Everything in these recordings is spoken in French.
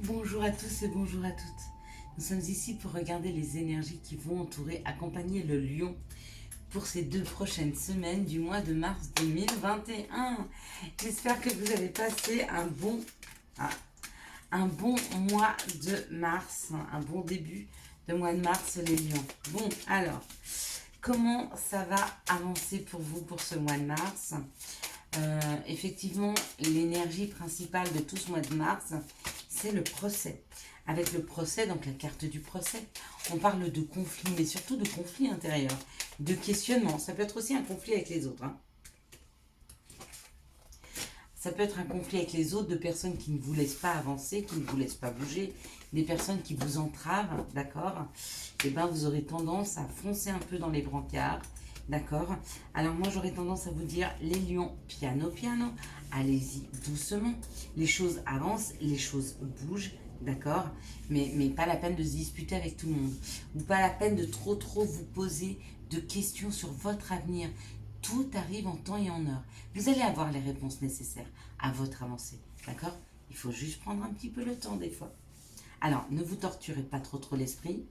Bonjour à tous et bonjour à toutes. Nous sommes ici pour regarder les énergies qui vont entourer, accompagner le lion pour ces 2 prochaines semaines du mois de mars 2021. J'espère que vous avez passé un bon mois de mars, un bon début de mois de mars les lions. Bon, alors, comment ça va avancer pour vous pour ce mois de mars? Effectivement, l'énergie principale de tout ce mois de mars, c'est le procès. Avec le procès, donc la carte du procès, on parle de conflit, mais surtout de conflit intérieur, de questionnement. Ça peut être aussi un conflit avec les autres. Ça peut être un conflit avec les autres, de personnes qui ne vous laissent pas avancer, qui ne vous laissent pas bouger, des personnes qui vous entravent, d'accord? Et bien, vous aurez tendance à foncer un peu dans les brancards, d'accord? Alors moi, j'aurais tendance à vous dire, les lions, piano, piano, allez-y doucement. Les choses avancent, les choses bougent, d'accord? Mais pas la peine de se disputer avec tout le monde. Ou pas la peine de trop vous poser de questions sur votre avenir. Tout arrive en temps et en heure. Vous allez avoir les réponses nécessaires à votre avancée, d'accord? Il faut juste prendre un petit peu le temps des fois. Alors, ne vous torturez pas trop l'esprit,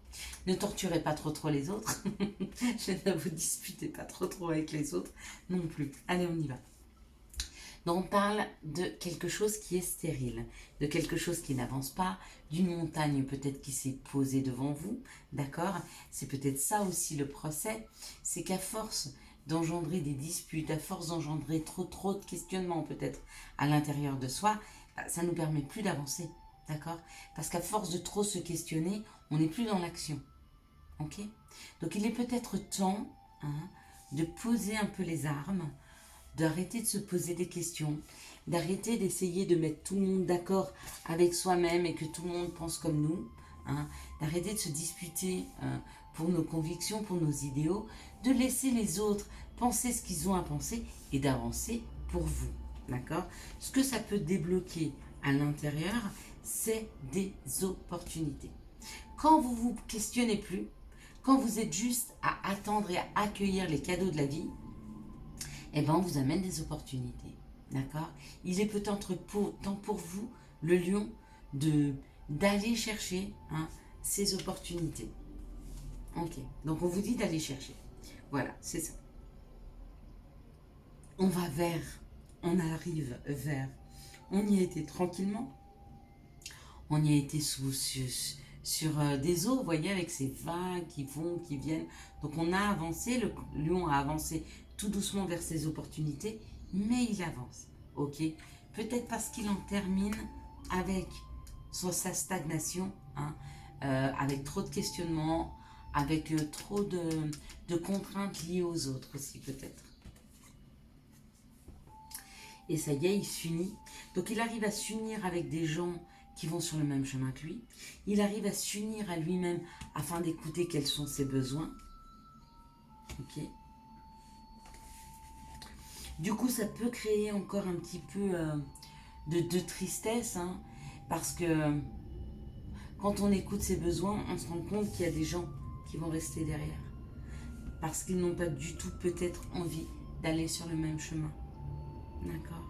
ne torturez pas trop les autres, ne vous disputez pas trop avec les autres non plus. Allez, on y va. Donc on parle de quelque chose qui est stérile, de quelque chose qui n'avance pas, d'une montagne peut-être qui s'est posée devant vous, d'accord? C'est peut-être ça aussi le procès, c'est qu'à force d'engendrer des disputes, à force d'engendrer trop de questionnements peut-être à l'intérieur de soi, ça ne nous permet plus d'avancer, d'accord? Parce qu'à force de trop se questionner, on n'est plus dans l'action, ok? Donc il est peut-être temps de poser un peu les armes, d'arrêter de se poser des questions, d'arrêter d'essayer de mettre tout le monde d'accord avec soi-même et que tout le monde pense comme nous, d'arrêter de se disputer pour nos convictions, pour nos idéaux, de laisser les autres penser ce qu'ils ont à penser et d'avancer pour vous, d'accord? Ce que ça peut débloquer à l'intérieur, c'est des opportunités. Quand vous vous questionnez plus, quand vous êtes juste à attendre et à accueillir les cadeaux de la vie, eh ben, on vous amène des opportunités. D'accord? Il est peut-être temps pour vous, le lion, d'aller chercher ces opportunités. Ok. Donc on vous dit d'aller chercher. Voilà, c'est ça. On va vers, on arrive vers. On y a été tranquillement. On y a été sur des eaux, vous voyez, avec ces vagues qui vont, qui viennent. Donc on a avancé, le lion a avancé tout doucement vers ses opportunités, mais il avance, ok? Peut-être parce qu'il en termine avec sa stagnation, avec trop de questionnements, avec trop de contraintes liées aux autres aussi peut-être. Et ça y est, il s'unit. Donc il arrive à s'unir avec des gens qui vont sur le même chemin que lui. Il arrive à s'unir à lui-même afin d'écouter quels sont ses besoins. Ok. Du coup, ça peut créer encore un petit peu de tristesse, parce que quand on écoute ses besoins, on se rend compte qu'il y a des gens qui vont rester derrière. Parce qu'ils n'ont pas du tout peut-être envie d'aller sur le même chemin. D'accord?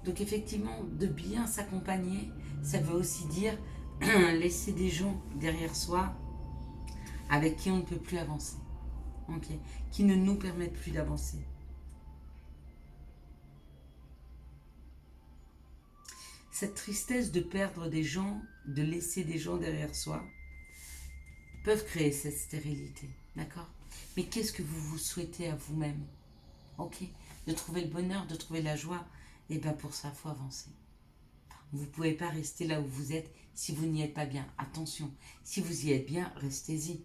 Donc effectivement, de bien s'accompagner, ça veut aussi dire laisser des gens derrière soi avec qui on ne peut plus avancer, okay, qui ne nous permettent plus d'avancer. Cette tristesse de perdre des gens, de laisser des gens derrière soi, peuvent créer cette stérilité, d'accord? Mais qu'est-ce que vous vous souhaitez à vous-même? Ok? De trouver le bonheur, de trouver la joie, et bien pour ça, il faut avancer. Vous ne pouvez pas rester là où vous êtes si vous n'y êtes pas bien. Attention, si vous y êtes bien, restez-y.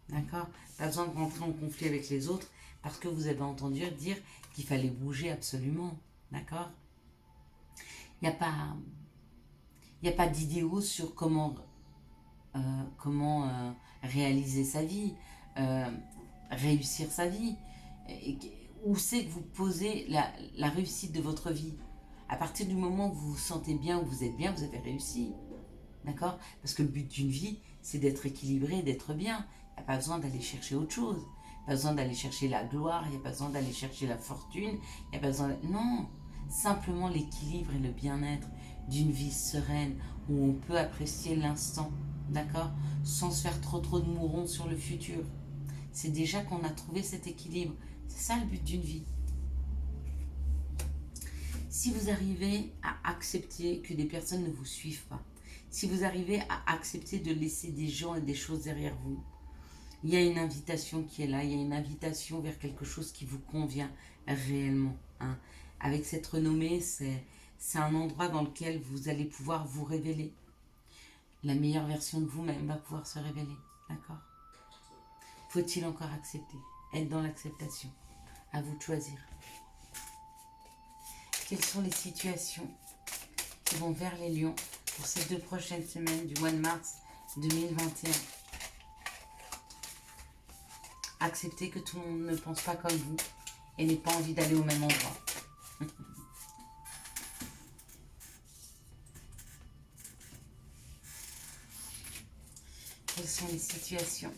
D'accord? Pas besoin de rentrer en conflit avec les autres parce que vous avez entendu dire qu'il fallait bouger absolument. D'accord? Il n'y a pas d'idéaux sur comment réaliser sa vie, réussir sa vie. Où c'est que vous posez la réussite de votre vie? À partir du moment où vous vous sentez bien, où vous êtes bien, vous avez réussi. D'accord? Parce que le but d'une vie, c'est d'être équilibré, d'être bien. Il n'y a pas besoin d'aller chercher autre chose. Il n'y a pas besoin d'aller chercher la gloire, il n'y a pas besoin d'aller chercher la fortune, il n'y a pas besoin... Non, simplement l'équilibre et le bien-être. d'une vie sereine, où on peut apprécier l'instant, d'accord, sans se faire trop de mourons sur le futur. C'est déjà qu'on a trouvé cet équilibre. C'est ça le but d'une vie. Si vous arrivez à accepter que des personnes ne vous suivent pas, si vous arrivez à accepter de laisser des gens et des choses derrière vous, il y a une invitation qui est là, il y a une invitation vers quelque chose qui vous convient réellement. Hein. Avec cette renommée, c'est un endroit dans lequel vous allez pouvoir vous révéler. La meilleure version de vous-même va pouvoir se révéler. D'accord? Faut-il encore accepter? Être dans l'acceptation. À vous de choisir. Quelles sont les situations qui vont vers les lions pour ces 2 prochaines semaines du mois de mars 2021? Acceptez que tout le monde ne pense pas comme vous et n'ait pas envie d'aller au même endroit. Quelles sont les situations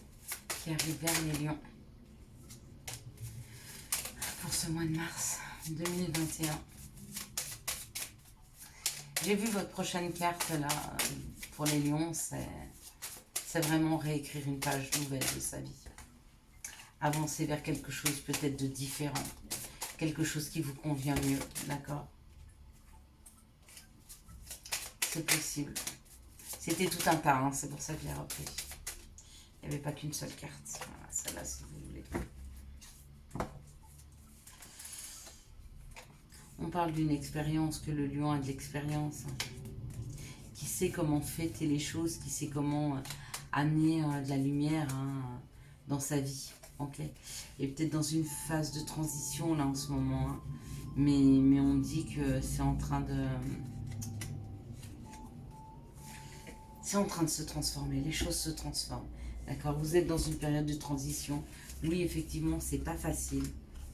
qui arrivent vers les lions pour ce mois de mars 2021? J'ai vu votre prochaine carte là pour les lions, c'est vraiment réécrire une page nouvelle de sa vie. Avancer vers quelque chose peut-être de différent, quelque chose qui vous convient mieux, d'accord? C'est possible. C'était tout un tas, hein, c'est pour ça que j'ai repris. Il n'y avait pas qu'une seule carte. Voilà, celle-là si vous voulez. On parle d'une expérience, que le lion a de l'expérience. Hein, qui sait comment fêter les choses, qui sait comment amener de la lumière hein, dans sa vie. Okay. Et peut-être dans une phase de transition là en ce moment. Hein. Mais on dit que c'est en train de... C'est en train de se transformer, les choses se transforment. D'accord? Vous êtes dans une période de transition. Oui, effectivement, c'est pas facile.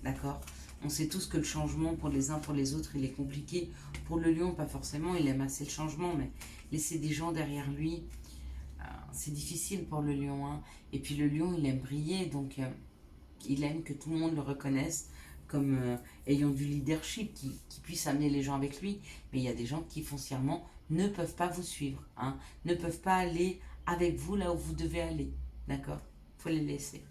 D'accord? On sait tous que le changement pour les uns, pour les autres, il est compliqué. Pour le lion, pas forcément, il aime assez le changement, mais laisser des gens derrière lui, c'est difficile pour le lion. Hein. Et puis le lion, il aime briller, donc il aime que tout le monde le reconnaisse comme ayant du leadership, qui puisse amener les gens avec lui. Mais il y a des gens qui foncièrement ne peuvent pas vous suivre, hein, ne peuvent pas aller avec vous là où vous devez aller. D'accord? Il faut les laisser.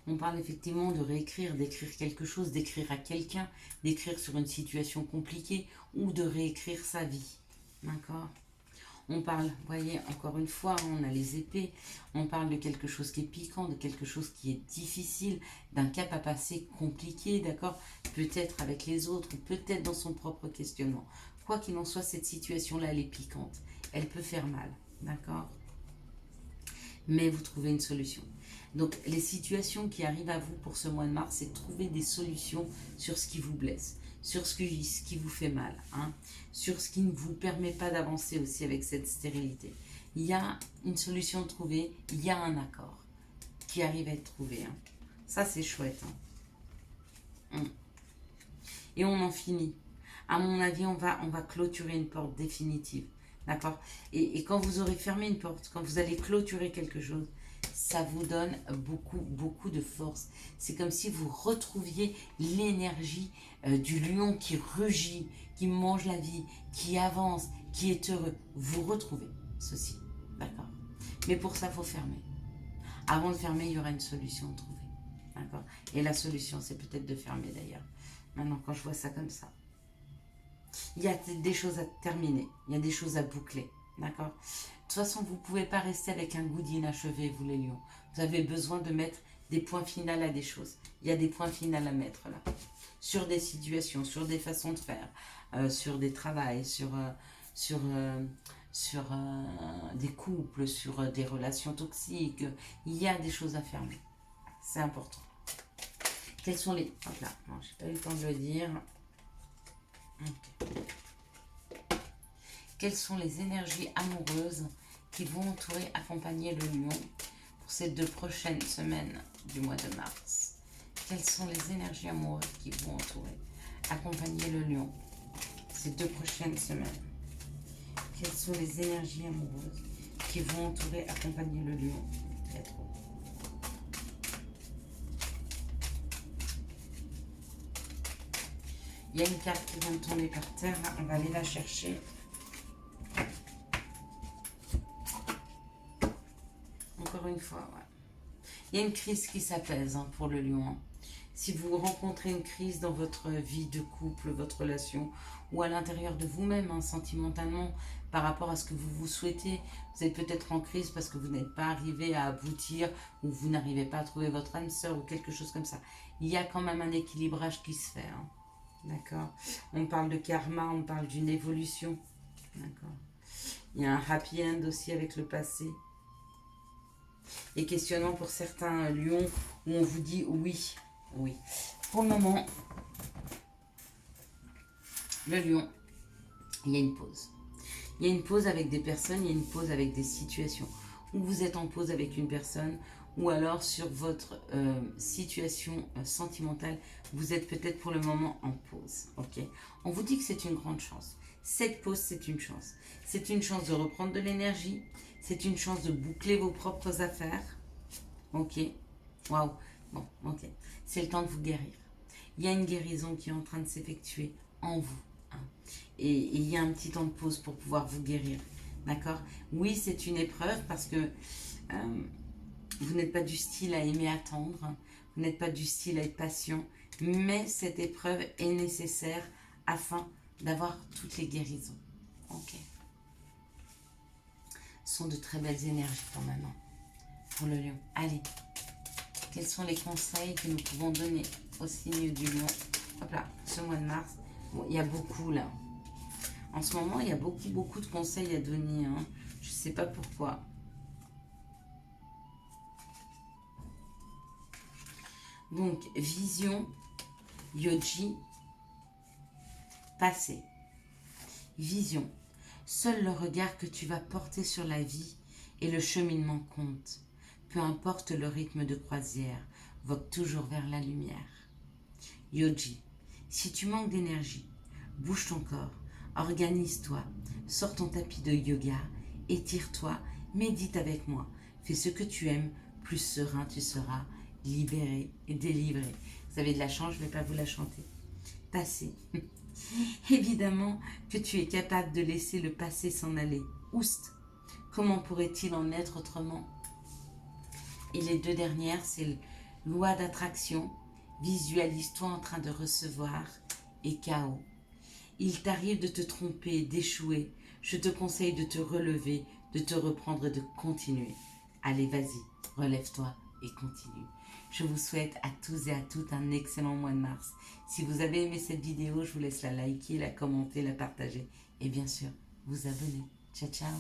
On parle effectivement de réécrire, d'écrire quelque chose, d'écrire à quelqu'un, d'écrire sur une situation compliquée ou de réécrire sa vie. D'accord? On parle, vous voyez, encore une fois, on a les épées, on parle de quelque chose qui est piquant, de quelque chose qui est difficile, d'un cap à passer compliqué, d'accord? Peut-être avec les autres, ou peut-être dans son propre questionnement. Quoi qu'il en soit, cette situation-là, elle est piquante. Elle peut faire mal, d'accord? Mais vous trouvez une solution. Donc, les situations qui arrivent à vous pour ce mois de mars, c'est de trouver des solutions sur ce qui vous blesse, sur ce qui vous fait mal, hein, sur ce qui ne vous permet pas d'avancer aussi avec cette stérilité. Il y a une solution trouvée, il y a un accord qui arrive à être trouvé. Hein. Ça, c'est chouette. Hein. Et on en finit. À mon avis, on va clôturer une porte définitive. D'accord? Et quand vous aurez fermé une porte, quand vous allez clôturer quelque chose, ça vous donne beaucoup de force. C'est comme si vous retrouviez l'énergie du lion qui rugit, qui mange la vie, qui avance, qui est heureux. Vous retrouvez ceci. D'accord? Mais pour ça, il faut fermer. Avant de fermer, il y aura une solution trouvée. D'accord? Et la solution, c'est peut-être de fermer d'ailleurs. Maintenant, quand je vois ça comme ça, il y a des choses à terminer, il y a des choses à boucler, d'accord? De toute façon, vous ne pouvez pas rester avec un goût d'inachevé, vous les lions. Vous avez besoin de mettre des points finaux à des choses. Il y a des points finaux à mettre là. Sur des situations, sur des façons de faire, sur des travails, sur des couples, sur des relations toxiques. Il y a des choses à fermer. C'est important. Quels sont les... Hop là, je n'ai pas eu le temps de le dire. Okay. Quelles sont les énergies amoureuses qui vont entourer, accompagner le lion pour ces 2 prochaines semaines du mois de mars? Quelles sont les énergies amoureuses qui vont entourer, accompagner le lion ces 2 prochaines semaines? Quelles sont les énergies amoureuses qui vont entourer, accompagner le lion? Il y a une carte qui vient de tomber par terre. Là, on va aller la chercher. Encore une fois, ouais. Il y a une crise qui s'apaise hein, pour le lion. Hein. Si vous rencontrez une crise dans votre vie de couple, votre relation, ou à l'intérieur de vous-même, hein, sentimentalement, par rapport à ce que vous souhaitez, vous êtes peut-être en crise parce que vous n'êtes pas arrivé à aboutir, ou vous n'arrivez pas à trouver votre âme sœur, ou quelque chose comme ça. Il y a quand même un équilibrage qui se fait. Hein. D'accord. On parle de karma, on parle d'une évolution. D'accord. Il y a un happy end aussi avec le passé. Et questionnement pour certains lions où on vous dit oui. Oui. Pour le moment, le lion, il y a une pause. Il y a une pause avec des personnes, il y a une pause avec des situations. Où vous êtes en pause avec une personne, ou alors sur votre situation sentimentale, vous êtes peut-être pour le moment en pause. Ok. On vous dit que c'est une grande chance. Cette pause, c'est une chance. C'est une chance de reprendre de l'énergie. C'est une chance de boucler vos propres affaires. Ok. Waouh. Bon, ok. C'est le temps de vous guérir. Il y a une guérison qui est en train de s'effectuer en vous. Hein. Et il y a un petit temps de pause pour pouvoir vous guérir. D'accord? Oui, c'est une épreuve parce que vous n'êtes pas du style à aimer attendre. Vous n'êtes pas du style à être patient. Mais cette épreuve est nécessaire afin d'avoir toutes les guérisons. Ok. Ce sont de très belles énergies quand même hein, pour le lion. Allez. Quels sont les conseils que nous pouvons donner au signe du lion? Hop là, ce mois de mars. Bon, il y a beaucoup là. En ce moment, il y a beaucoup de conseils à donner. Hein. Je ne sais pas pourquoi. Donc, vision, yogi, passé. Vision. Seul le regard que tu vas porter sur la vie et le cheminement compte. Peu importe le rythme de croisière, vogue toujours vers la lumière. Yogi. Si tu manques d'énergie, bouge ton corps, organise-toi, sors ton tapis de yoga, étire-toi, médite avec moi. Fais ce que tu aimes, plus serein tu seras, libéré et délivré. Vous avez de la chance, je ne vais pas vous la chanter. Passé. Évidemment que tu es capable de laisser le passé s'en aller. Oust. Comment pourrait-il en être autrement? Et les deux dernières, c'est loi d'attraction. Visualise-toi en train de recevoir et chaos. Il t'arrive de te tromper, d'échouer. Je te conseille de te relever, de te reprendre et de continuer. Allez, vas-y, relève-toi et continue. Je vous souhaite à tous et à toutes un excellent mois de mars. Si vous avez aimé cette vidéo, je vous laisse la liker, la commenter, la partager et bien sûr, vous abonner. Ciao, ciao.